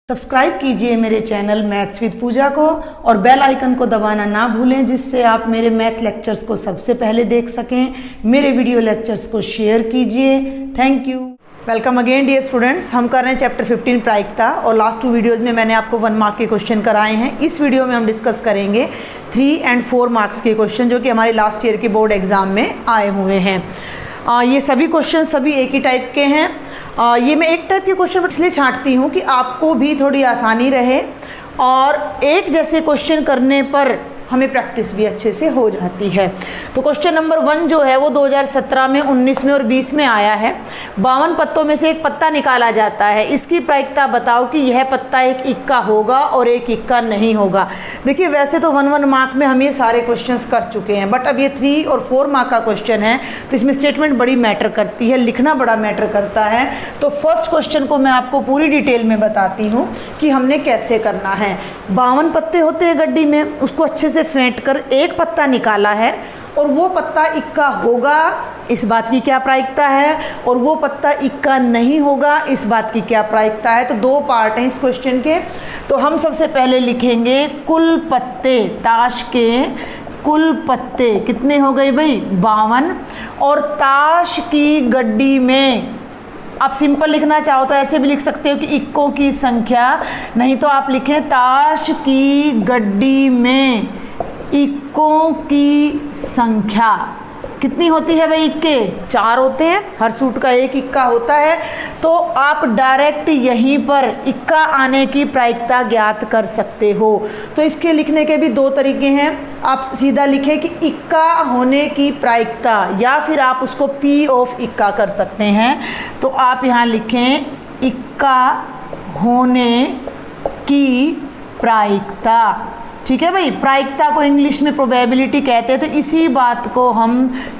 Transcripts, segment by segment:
Subscribe कीजिए मेरे channel maths with पूजा को और बेल आइकन को दबाना ना भूलें, जिससे आप मेरे मैथ लेक्चर्स को सबसे पहले देख सकें। मेरे वीडियो लेक्चर्स को शेयर कीजिए। Thank you. Welcome again dear students. हम कर रहे हैं चैप्टर 15 प्रायिकता और लास्ट 2 वीडियोज़ में मैंने आपको 1 मार्क के क्वेश्चन कराए हैं। इस वीडियो में हम डिस्कस करेंगे 3 और 4 मार्क्स के क्वेश्चन जो कि हमारे लास्ट ईयर के बोर्ड एग्जाम में आए हुए हैं। ये सभी क्वेश्चन सभी एक ही टाइप के हैं। ये मैं एक टाइप के क्वेश्चन इसलिए छांटती हूँ कि आपको भी थोड़ी आसानी रहे और एक जैसे क्वेश्चन करने पर हमें प्रैक्टिस भी अच्छे से हो जाती है। तो क्वेश्चन नंबर 1 जो है वो 2017 में, 19 में और 20 में आया है। 52 पत्तों में से एक पत्ता निकाला जाता है, इसकी प्रायिकता बताओ कि यह पत्ता एक इक्का होगा और एक इक्का नहीं होगा। देखिए वैसे तो 1 मार्क में हम ये सारे क्वेश्चंस कर चुके हैं, बट अब ये 3 और 4 मार्क का क्वेश्चन है तो इसमें स्टेटमेंट बड़ी मैटर करती है, लिखना बड़ा मैटर करता है। तो फर्स्ट क्वेश्चन को मैं आपको पूरी डिटेल में बताती हूँ कि हमने कैसे करना है। 52 पत्ते होते हैं गड्डी में, उसको अच्छे से फेंट कर एक पत्ता निकाला है और वो पत्ता इक्का होगा, इस बात की क्या प्रायिकता है, और वो पत्ता इक्का नहीं होगा, इस बात की क्या प्रायिकता है। तो 2 पार्ट हैं इस क्वेश्चन के। तो हम सबसे पहले लिखेंगे कुल पत्ते, ताश के कुल पत्ते कितने हो गए भाई 52, और ताश की गड्डी में आप सिंपल लिखना चाहो तो ऐसे भी लिख सकते हो कि इक्कों की संख्या, नहीं तो आप लिखें ताश की गड्डी में इक्कों की संख्या कितनी होती है भाई, इक्के 4 होते हैं, हर सूट का एक इक्का होता है। तो आप डायरेक्ट यहीं पर इक्का आने की प्रायिकता ज्ञात कर सकते हो। तो इसके लिखने के भी 2 तरीके हैं। आप सीधा लिखें कि इक्का होने की प्रायिकता, या फिर आप उसको पी ऑफ इक्का कर सकते हैं। तो आप यहाँ लिखें इक्का होने की प्रायिकता, ठीक है भाई। प्रायिकता को इंग्लिश में प्रोबेबिलिटी कहते हैं, तो इसी बात को हम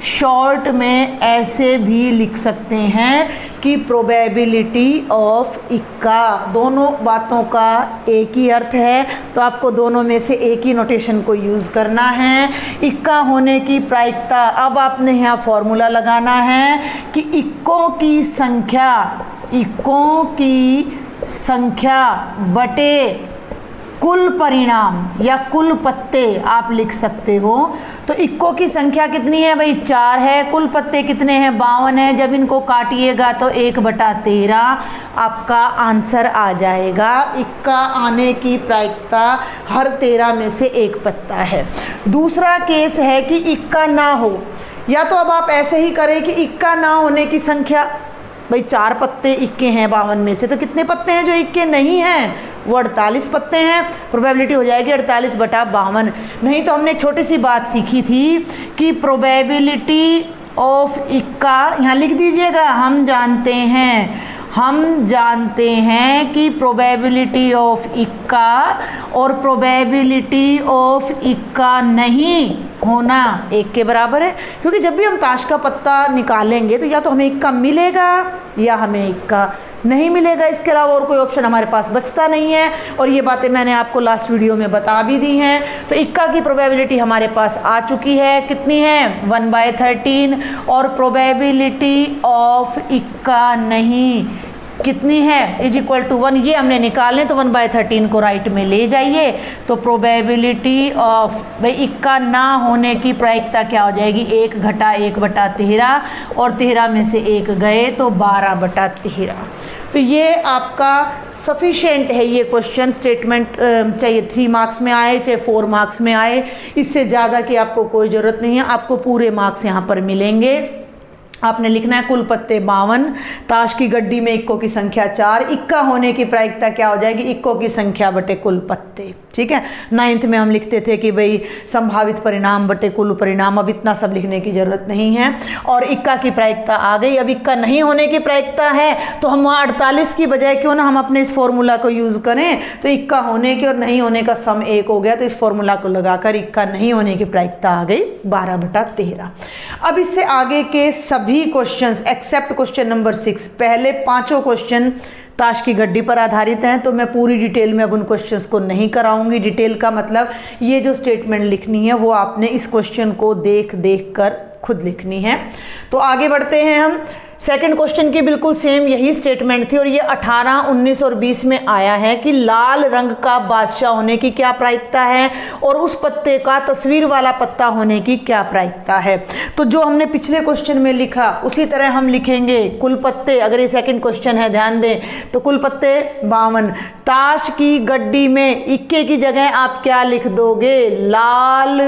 शॉर्ट में ऐसे भी लिख सकते हैं कि प्रोबेबिलिटी ऑफ इक्का। दोनों बातों का एक ही अर्थ है, तो आपको दोनों में से एक ही नोटेशन को यूज़ करना है। इक्का होने की प्रायिकता, अब आपने यहाँ फॉर्मूला लगाना है कि इक्कों की संख्या बटे कुल परिणाम या कुल पत्ते आप लिख सकते हो। तो इक्कों की संख्या कितनी है भाई 4 है, कुल पत्ते कितने हैं 52 है। जब इनको काटिएगा तो 1/13 आपका आंसर आ जाएगा। इक्का आने की प्रायिकता हर 13 में से एक पत्ता है। दूसरा केस है कि इक्का ना हो, या तो अब आप ऐसे ही करें कि इक्का ना होने की संख्या, भाई 4 पत्ते इक्के हैं 52 में से, तो कितने पत्ते हैं जो इक्के नहीं हैं, वो 48 पत्ते हैं। प्रोबेबिलिटी हो जाएगी 48/52। नहीं तो हमने एक छोटी सी बात सीखी थी कि प्रोबेबिलिटी ऑफ इक्का, यहाँ लिख दीजिएगा, हम जानते हैं कि प्रोबेबिलिटी ऑफ इक्का और प्रोबेबिलिटी ऑफ इक्का नहीं होना एक के बराबर है। क्योंकि जब भी हम ताश का पत्ता निकालेंगे तो या तो हमें इक्का मिलेगा या हमें इक्का नहीं मिलेगा, इसके अलावा और कोई ऑप्शन हमारे पास बचता नहीं है। और ये बातें मैंने आपको लास्ट वीडियो में बता भी दी हैं। तो इक्का की प्रोबेबिलिटी हमारे पास आ चुकी है, कितनी है 1/13, और प्रोबेबिलिटी ऑफ इक्का नहीं कितनी है =1। ये हमने निकालने, तो 1/13 को राइट में ले जाइए। तो प्रोबेबिलिटी ऑफ भाई इक्का ना होने की प्रायिकता क्या हो जाएगी, 1 घटा 1/13, और 13 में से 1 गए तो 12/13। तो ये आपका सफिशेंट है ये क्वेश्चन स्टेटमेंट, चाहे 3 मार्क्स में आए चाहे 4 मार्क्स में आए, इससे ज़्यादा की आपको कोई ज़रूरत नहीं है। आपको पूरे मार्क्स यहाँ पर मिलेंगे। आपने लिखना है कुल पत्ते 52, ताश की गड्डी में इक्कों की संख्या 4, इक्का होने की प्रायिकता क्या हो जाएगी, इक्कों की संख्या बटे कुल पत्ते, ठीक है। 9th में हम लिखते थे कि भाई संभावित परिणाम बटे कुल परिणाम, अब इतना सब लिखने की जरूरत नहीं है। और इक्का की प्रायिकता आ गई। अब इक्का नहीं होने की प्रायिकता है तो हम वहाँ 48 की बजाय क्यों ना हम अपने इस फॉर्मूला को यूज़ करें। तो इक्का होने के और नहीं होने का सम 1 हो गया, तो इस फॉर्मूला को लगाकर इक्का नहीं होने की प्रायिकता आ गई 12/13। अब इससे आगे के सभी क्वेश्चंस एक्सेप्ट क्वेश्चन नंबर 6, पहले 5 क्वेश्चन ताश की गड्डी पर आधारित हैं, तो मैं पूरी डिटेल में अब उन क्वेश्चंस को नहीं कराऊंगी। डिटेल का मतलब ये जो स्टेटमेंट लिखनी है वो आपने इस क्वेश्चन को देख कर खुद लिखनी है। तो आगे बढ़ते हैं हम। सेकंड क्वेश्चन की बिल्कुल सेम यही स्टेटमेंट थी और ये 18, 19 और 20 में आया है कि लाल रंग का बादशाह होने की क्या प्रायिकता है और उस पत्ते का तस्वीर वाला पत्ता होने की क्या प्रायिकता है। तो जो हमने पिछले क्वेश्चन में लिखा उसी तरह हम लिखेंगे। कुल पत्ते, अगर ये सेकंड क्वेश्चन है ध्यान दें, तो कुल पत्ते 52। ताश की गड्डी में इक्के की जगह आप क्या लिख दोगे? लाल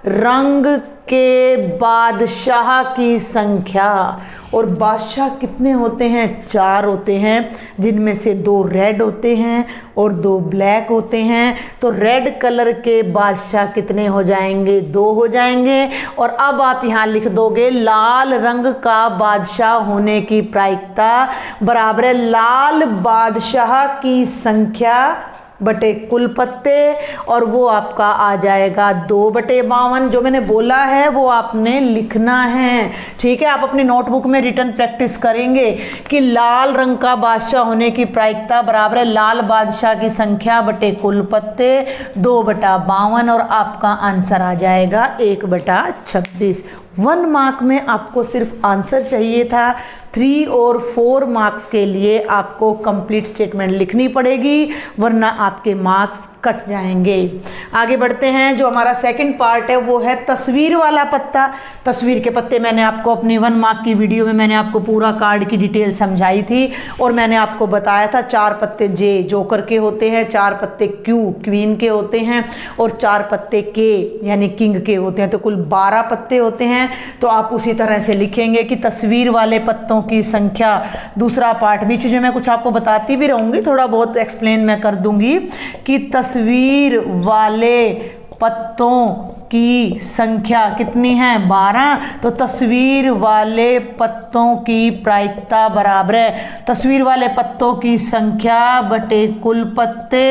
रंग के बादशाह की संख्या। और बादशाह कितने होते हैं? 4 होते हैं, जिनमें से 2 रेड होते हैं और 2 ब्लैक होते हैं। तो रेड कलर के बादशाह कितने हो जाएंगे? 2 हो जाएंगे। और अब आप यहाँ लिख दोगे लाल रंग का बादशाह होने की प्रायिकता बराबर है लाल बादशाह की संख्या बटे कुल पत्ते, और वो आपका आ जाएगा 2/52। जो मैंने बोला है वो आपने लिखना है, ठीक है। आप अपनी नोटबुक में रिटन प्रैक्टिस करेंगे कि लाल रंग का बादशाह होने की प्रायिकता बराबर है लाल बादशाह की संख्या बटे कुल पत्ते 2/52, और आपका आंसर आ जाएगा 1/26। 1 मार्क में आपको सिर्फ आंसर चाहिए था। 3 और 4 मार्क्स के लिए आपको कंप्लीट स्टेटमेंट लिखनी पड़ेगी, वरना आपके मार्क्स कट जाएंगे। आगे बढ़ते हैं। जो हमारा सेकंड पार्ट है वो है तस्वीर वाला पत्ता। तस्वीर के पत्ते मैंने आपको अपनी 1 मार्क की वीडियो में मैंने आपको पूरा कार्ड की डिटेल समझाई थी और मैंने आपको बताया था 4 पत्ते जे जोकर के होते हैं, 4 पत्ते क्यू क्वीन के होते हैं और 4 पत्ते के यानी किंग के होते हैं। तो कुल 12 पत्ते होते हैं। तो आप उसी तरह से लिखेंगे कि तस्वीर वाले पत्तों की संख्या। दूसरा पार्ट बीच में मैं कुछ आपको बताती भी रहूंगी, थोड़ा बहुत एक्सप्लेन मैं कर दूंगी कि तस्वीर वाले पत्तों की संख्या कितनी है? 12। तो तस्वीर वाले पत्तों की प्रायिकता बराबर है तस्वीर वाले पत्तों की संख्या बटे कुल पत्ते,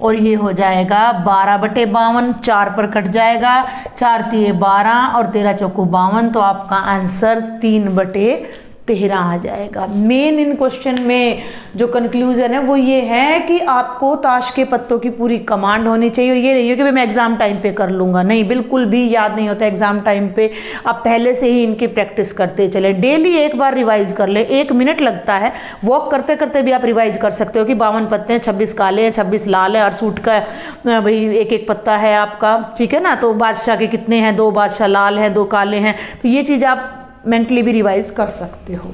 और ये हो जाएगा 12/52। 4 पर कट जाएगा, 4 तिये 12 और 13 चौको 52। तो आपका आंसर 3/13 आ जाएगा। मेन इन क्वेश्चन में जो कंक्लूजन है वो ये है कि आपको ताश के पत्तों की पूरी कमांड होनी चाहिए। और ये नहीं है कि मैं एग्जाम टाइम पे कर लूँगा, नहीं, बिल्कुल भी याद नहीं होता एग्जाम टाइम पे। आप पहले से ही इनकी प्रैक्टिस करते चले, डेली एक बार रिवाइज कर ले, 1 मिनट लगता है। वॉक करते करते भी आप रिवाइज कर सकते हो कि 52 पत्ते हैं, 26 काले हैं, 26 लाल है, हर सूट का भाई 1-1 पत्ता है आपका, ठीक है ना। तो बादशाह के कितने हैं? 2 बादशाह लाल हैं, 2 काले हैं। तो ये चीज़ आप मेंटली भी रिवाइज कर सकते हो।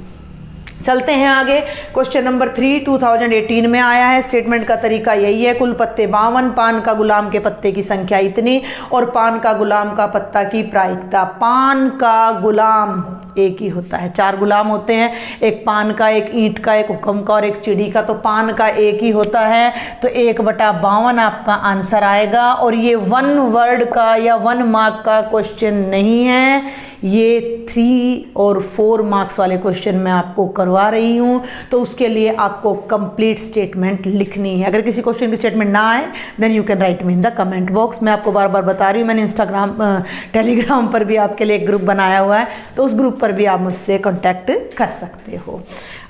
चलते हैं आगे। क्वेश्चन नंबर 3 2018 में आया है। स्टेटमेंट का तरीका यही है, कुल पत्ते 52, पान का गुलाम के पत्ते की संख्या इतनी, और पान का गुलाम का पत्ता की प्रायिकता। पान का गुलाम एक ही होता है, 4 गुलाम होते हैं, एक पान का, एक ईंट का, एक हुक्म का और एक चिड़ी का। तो पान का एक ही होता है, तो 1/52 आपका आंसर आएगा। और ये 1 वर्ड का या 1 मार्क का क्वेश्चन नहीं है, ये 3 और 4 मार्क्स वाले क्वेश्चन मैं आपको करवा रही हूँ। तो उसके लिए आपको कंप्लीट स्टेटमेंट लिखनी है। अगर किसी क्वेश्चन की स्टेटमेंट ना आए then you can write me in the comment box. मैं आपको बार बार बता रही हूँ, मैंने इंस्टाग्राम टेलीग्राम पर भी आपके लिए एक ग्रुप बनाया हुआ है, तो उस ग्रुप पर भी आप मुझसे कॉन्टैक्ट कर सकते हो।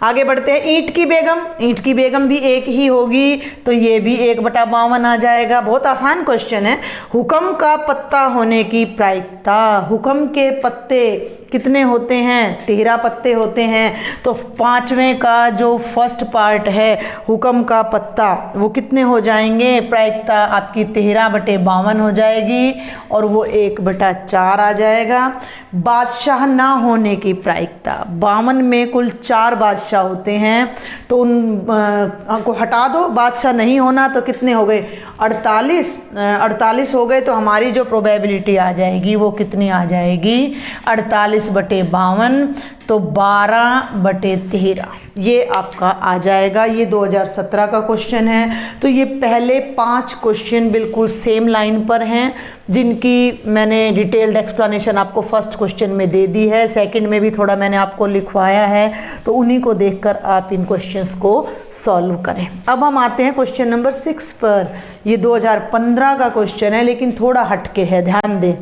आगे बढ़ते हैं। ईंट की बेगम, ईंट की बेगम भी एक ही होगी, तो ये भी 1/52 आ जाएगा। बहुत आसान क्वेश्चन है। हुक्म का पत्ता होने की प्रायिकता। हुक्म के पत्ते कितने होते हैं? 13 पत्ते होते हैं। तो 5वें का जो फर्स्ट पार्ट है हुक्म का पत्ता, वो कितने हो जाएंगे? प्रायिकता आपकी 13/52 हो जाएगी और वो 1/4 आ जाएगा। बादशाह ना होने की प्रायिकता, 52 में कुल 4 बादशाह होते हैं, तो उन को हटा दो। बादशाह नहीं होना तो कितने हो गए? 48 हो गए। तो हमारी जो प्रोबेबिलिटी आ जाएगी वो कितनी आ जाएगी? 48/52, तो 12/13 ये आपका आ जाएगा। ये 2017 का क्वेश्चन है। तो ये पहले 5 क्वेश्चन बिल्कुल सेम लाइन पर हैं, जिनकी मैंने डिटेल्ड एक्सप्लेनेशन आपको फर्स्ट क्वेश्चन में दे दी है, सेकंड में भी थोड़ा मैंने आपको लिखवाया है। तो उन्हीं को देखकर आप इन क्वेश्चंस को सॉल्व करें। अब हम आते हैं क्वेश्चन नंबर 6 पर। ये 2015 का क्वेश्चन है, लेकिन थोड़ा हटके है, ध्यान दें।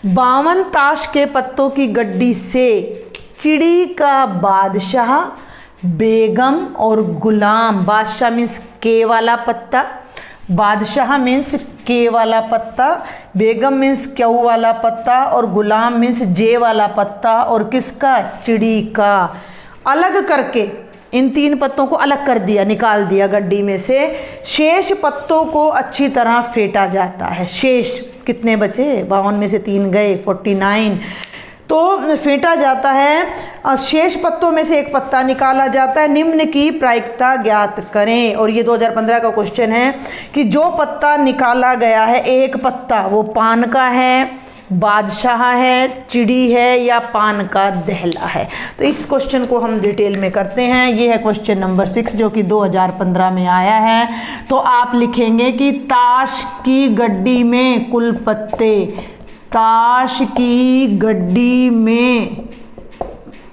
52 ताश के पत्तों की गड्डी से चिड़ी का बादशाह, बेगम और गुलाम, बादशाह मीन्स के वाला पत्ता, बादशाह मीन्स के वाला पत्ता, बेगम मीन्स क्यू वाला पत्ता, और गुलाम मीन्स जे वाला पत्ता, और किसका, चिड़ी का। अलग करके इन 3 पत्तों को अलग कर दिया, निकाल दिया गड्डी में से। शेष पत्तों को अच्छी तरह फेंटा जाता है। शेष कितने बचे, 52 में से 3 गए, 49, तो फेंटा जाता है और शेष पत्तों में से एक पत्ता निकाला जाता है। निम्न की प्रायिकता ज्ञात करें। और ये 2015 का क्वेश्चन है कि जो पत्ता निकाला गया है, एक पत्ता, वो पान का है, बादशाह है, चिड़ी है, या पान का दहला है। तो इस क्वेश्चन को हम डिटेल में करते हैं। ये है क्वेश्चन नंबर 6 जो कि 2015 में आया है। तो आप लिखेंगे कि ताश की गड्डी में कुल पत्ते, ताश की गड्डी में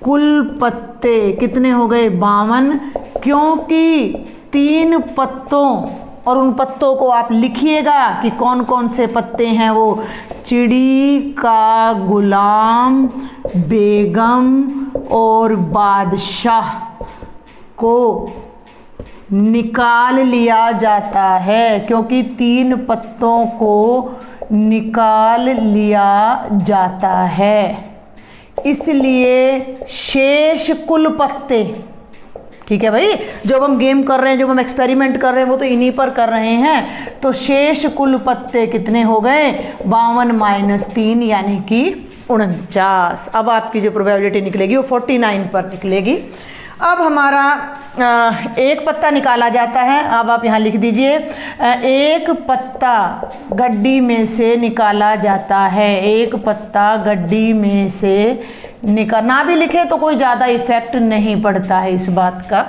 कुल पत्ते कितने हो गए, 52, क्योंकि 3 पत्तों, और उन पत्तों को आप लिखिएगा कि कौन कौन से पत्ते हैं वो, चिड़ी का, गुलाम, बेगम और बादशाह को निकाल लिया जाता है, क्योंकि 3 पत्तों को निकाल लिया जाता है, इसलिए शेष कुल पत्ते, ठीक है भाई, जो हम गेम कर रहे हैं, जो हम एक्सपेरिमेंट कर रहे हैं, वो तो इन्हीं पर कर रहे हैं। तो शेष कुल पत्ते कितने हो गए, 52 - 3 यानी कि 49। अब आपकी जो प्रोबेबिलिटी निकलेगी वो 49 पर निकलेगी। अब हमारा एक पत्ता निकाला जाता है। अब आप यहाँ लिख दीजिए, एक पत्ता गड्डी में से निकाला जाता है, एक पत्ता गड्डी में से ना भी लिखे तो कोई ज़्यादा इफेक्ट नहीं पड़ता है इस बात का।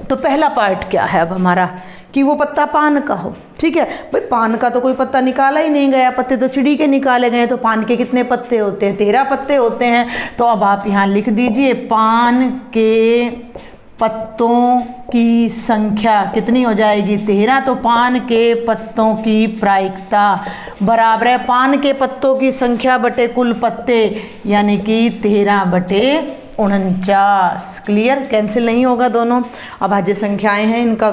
तो पहला पार्ट क्या है अब हमारा, कि वो पत्ता पान का हो। ठीक है भाई, पान का तो कोई पत्ता निकाला ही नहीं गया, पत्ते तो चिड़ी के निकाले गए। तो पान के कितने पत्ते होते हैं, 13 पत्ते होते हैं। तो अब आप यहाँ लिख दीजिए, पान के पत्तों की संख्या कितनी हो जाएगी, 13। तो पान के पत्तों की प्रायिकता बराबर है पान के पत्तों की संख्या बटे कुल पत्ते, यानी कि 13/49। क्लियर, कैंसिल नहीं होगा दोनों। अभाज्य संख्याएं हैं, इनका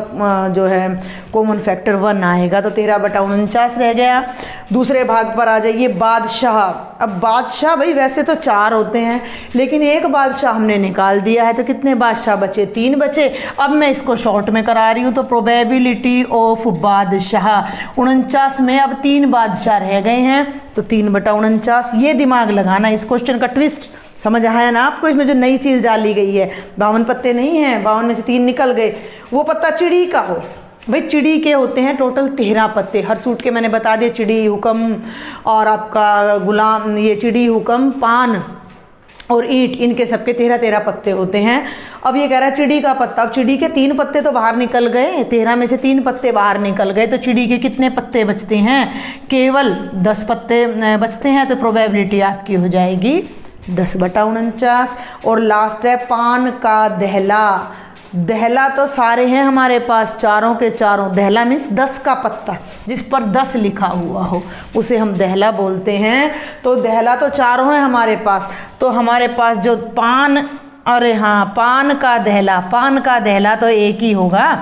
जो है कॉमन फैक्टर 1 आएगा, तो 13/49 रह गया। दूसरे भाग पर आ जाइए, बादशाह। अब बादशाह भाई वैसे तो 4 होते हैं, लेकिन एक बादशाह हमने निकाल दिया है, तो कितने बादशाह बचे, 3 बचे। अब मैं इसको शॉर्ट में करा रही हूँ, तो प्रोबेबिलिटी ऑफ बादशाह 49 में अब 3 बादशाह रह गए हैं, तो 3/49। ये दिमाग लगाना, इस क्वेश्चन का ट्विस्ट समझ आया ना आपको, इसमें जो नई चीज़ डाली गई है। 52 पत्ते नहीं हैं, 52 में से 3 निकल गए। वो पत्ता चिड़ी का हो, भाई चिड़ी के होते हैं टोटल 13 पत्ते। हर सूट के मैंने बता दिए, चिड़ी, हुक्म और आपका गुलाम, ये चिड़ी, हुक्म, पान और ईंट, इनके सबके 13 पत्ते होते हैं। अब ये कह रहा है चिड़ी का पत्ता। अब चिड़ी के 3 पत्ते तो बाहर निकल गए, 13 में से 3 पत्ते बाहर निकल गए, तो चिड़ी के कितने पत्ते बचते हैं, केवल 10 पत्ते बचते हैं। तो प्रोबेबिलिटी आपकी हो जाएगी 10/49। और लास्ट है पान का दहला। दहला तो सारे हैं हमारे पास, चारों के चारों। दहला मीन्स 10 का पत्ता, जिस पर 10 लिखा हुआ हो उसे हम दहला बोलते हैं। तो दहला तो चारों हैं हमारे पास। तो हमारे पास जो पान, अरे हाँ, पान का दहला, पान का दहला तो एक ही होगा,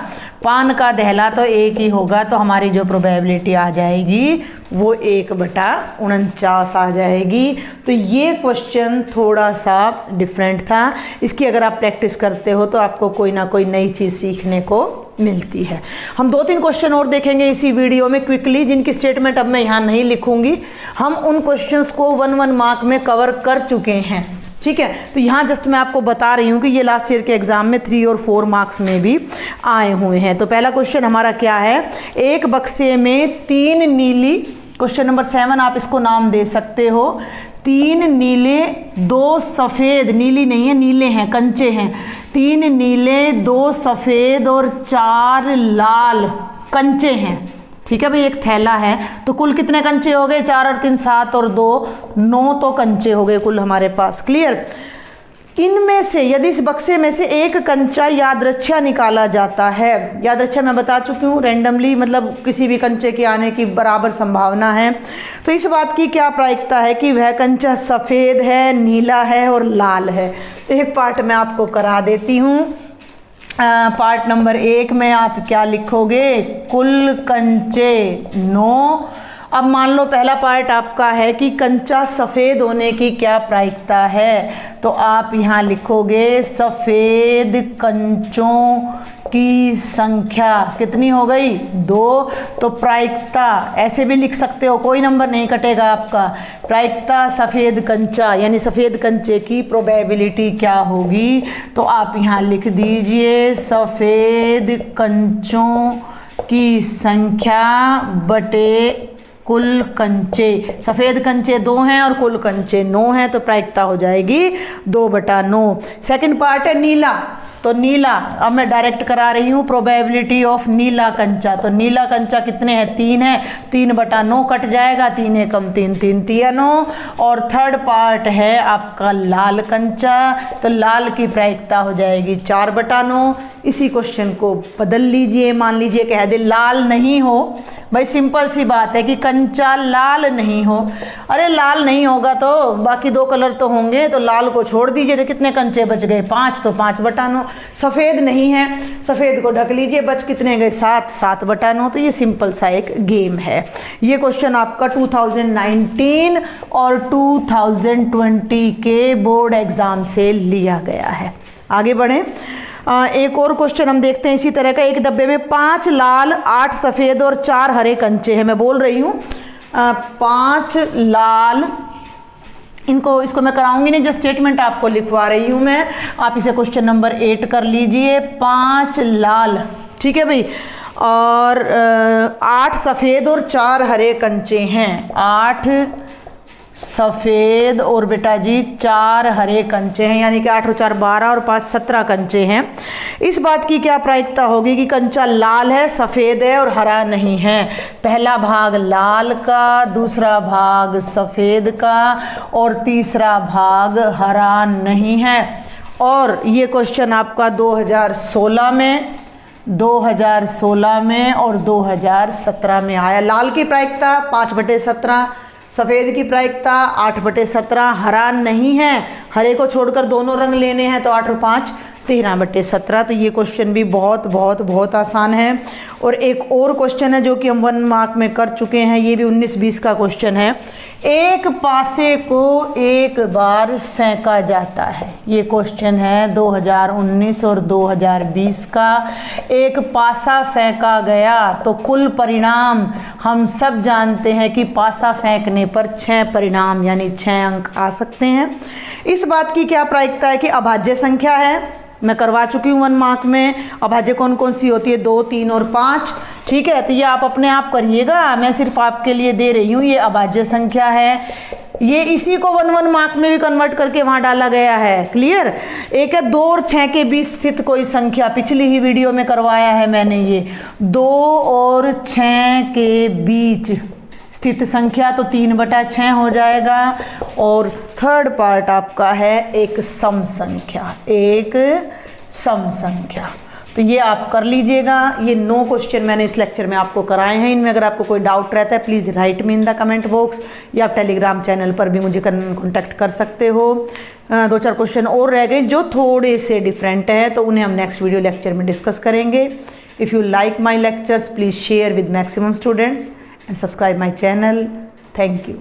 पान का दहला तो एक ही होगा। तो हमारी जो प्रोबेबिलिटी आ जाएगी वो 1/49 आ जाएगी। तो ये क्वेश्चन थोड़ा सा डिफरेंट था। इसकी अगर आप प्रैक्टिस करते हो तो आपको कोई ना कोई नई चीज़ सीखने को मिलती है। हम 2-3 क्वेश्चन और देखेंगे इसी वीडियो में क्विकली, जिनकी स्टेटमेंट अब मैं यहाँ नहीं लिखूंगी। हम उन क्वेश्चंस को 1-1 मार्क में कवर कर चुके हैं, ठीक है। तो यहाँ जस्ट मैं आपको बता रही हूँ कि ये लास्ट ईयर के एग्जाम में 3 और 4 मार्क्स में भी आए हुए हैं। तो पहला क्वेश्चन हमारा क्या है, एक बक्से में 3 नीली, क्वेश्चन नंबर 7 आप इसको नाम दे सकते हो, 3 नीले 2 सफ़ेद, नीली नहीं है, नीले हैं, कंचे हैं, 3 नीले 2 सफ़ेद और 4 लाल कंचे हैं। ठीक है भाई, एक थैला है, तो कुल कितने कंचे हो गए, 4 और 3 7 और 2 9 तो कंचे हो गए कुल हमारे पास। क्लियर। इनमें से यदि इस बक्से में से एक कंचा यादृच्छा निकाला जाता है, यादृच्छा मैं बता चुकी हूँ, रैंडमली, मतलब किसी भी कंचे के आने की बराबर संभावना है। तो इस बात की क्या प्रायिकता है कि वह कंचा सफ़ेद है, नीला है और लाल है। एक पार्ट मैं आपको करा देती हूँ। पार्ट नंबर 1 में आप क्या लिखोगे, कुल कंचे 9। अब मान लो पहला पार्ट आपका है कि कंचा सफ़ेद होने की क्या प्रायिकता है, तो आप यहाँ लिखोगे सफ़ेद कंचों की संख्या कितनी हो गई, 2। तो प्रायिकता ऐसे भी लिख सकते हो, कोई नंबर नहीं कटेगा आपका। प्रायिकता सफ़ेद कंचा यानी सफ़ेद कंचे की प्रोबेबिलिटी क्या होगी, तो आप यहाँ लिख दीजिए सफ़ेद कंचों की संख्या बटे कुल कंचे। सफ़ेद कंचे 2 हैं और कुल कंचे 9 हैं, तो प्रायिकता हो जाएगी 2/9। सेकंड पार्ट है नीला, तो नीला अब मैं डायरेक्ट करा रही हूँ प्रोबेबिलिटी ऑफ नीला कंचा। तो नीला कंचा कितने हैं, 3 है, 3/9 कट जाएगा, 3 एकम 3, 3 तिया 9। और थर्ड पार्ट है आपका लाल कंचा, तो लाल की प्रायिकता हो जाएगी 4/9। इसी क्वेश्चन को बदल लीजिए, मान लीजिए कह दे लाल नहीं हो, भाई सिंपल सी बात है कि कंचा लाल नहीं हो। अरे लाल नहीं होगा तो बाकी 2 कलर तो होंगे, तो लाल को छोड़ दीजिए, तो कितने कंचे बच गए, 5, तो 5/9। सफ़ेद नहीं है, सफ़ेद को ढक लीजिए, बच कितने गए, 7, 7/9। तो ये सिंपल सा एक गेम है। ये क्वेश्चन आपका 2019 और 2020 के बोर्ड एग्ज़ाम से लिया गया है। आगे बढ़ें, एक और क्वेश्चन हम देखते हैं इसी तरह का। एक डब्बे में 5 लाल, 8 सफ़ेद और 4 हरे कंचे हैं। मैं बोल रही हूँ 5 लाल, इसको मैं कराऊंगी नहीं, जस्ट स्टेटमेंट आपको लिखवा रही हूँ मैं। आप इसे क्वेश्चन नंबर 8 कर लीजिए। 5 लाल, ठीक है भाई, और 8 सफ़ेद और 4 हरे कंचे हैं। 8 सफ़ेद और बेटा जी 4 हरे कंचे हैं, यानी कि 8 और 4 12 और 5 17 कंचे हैं। इस बात की क्या प्रायिकता होगी कि कंचा लाल है, सफ़ेद है और हरा नहीं है। पहला भाग लाल का, दूसरा भाग सफ़ेद का और तीसरा भाग हरा नहीं है। और ये क्वेश्चन आपका 2016 में, 2016 में और 2017 में आया। लाल की प्रायिकता 5/17, सफ़ेद की प्रायिकता 8/17, हरा नहीं है, हरे को छोड़कर दोनों रंग लेने हैं, तो 8 और 5 13/17। तो ये क्वेश्चन भी बहुत बहुत बहुत आसान है। और एक और क्वेश्चन है जो कि हम 1 मार्क में कर चुके हैं, ये भी 19-20 का क्वेश्चन है। एक पासे को एक बार फेंका जाता है, ये क्वेश्चन है 2019 और 2020 का। एक पासा फेंका गया तो कुल परिणाम हम सब जानते हैं कि पासा फेंकने पर 6 परिणाम यानी 6 अंक आ सकते हैं। इस बात की क्या प्रायिकता है कि अभाज्य संख्या है, मैं करवा चुकी हूँ 1 मार्क में। अभाज्य कौन कौन सी होती है, 2, 3 और 5, ठीक है। तो ये आप अपने आप करिएगा, मैं सिर्फ आपके लिए दे रही हूँ। ये अभाज्य संख्या है, ये इसी को 1 मार्क में भी कन्वर्ट करके वहाँ डाला गया है। क्लियर। एक है 2 और 6 के बीच स्थित कोई संख्या, पिछली ही वीडियो में करवाया है मैंने। ये 2 और 6 के बीच स्थित संख्या, तो 3/6 हो जाएगा। और थर्ड पार्ट आपका है एक सम संख्या, एक सम संख्या। तो ये आप कर लीजिएगा। ये 9 क्वेश्चन मैंने इस लेक्चर में आपको कराए हैं। इनमें अगर आपको कोई डाउट रहता है please write me in the comment box, या आप टेलीग्राम चैनल पर भी मुझे कॉन्टैक्ट कर सकते हो। 2-4 क्वेश्चन और रह गए जो थोड़े से डिफरेंट है, तो उन्हें हम नेक्स्ट वीडियो लेक्चर में डिस्कस करेंगे। If you like my lectures please share with maximum students and subscribe my channel. Thank you.